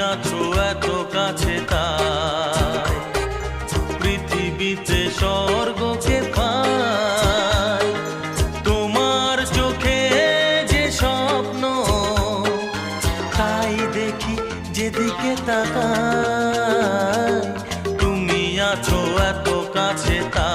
আছো এত কাছে, তাই পৃথিবীতে স্বর্গকে পাই। তোমার চোখে যে স্বপ্ন, তাই দেখি যেদিকে তাকাই। তুমি আছো এত কাছে, তাই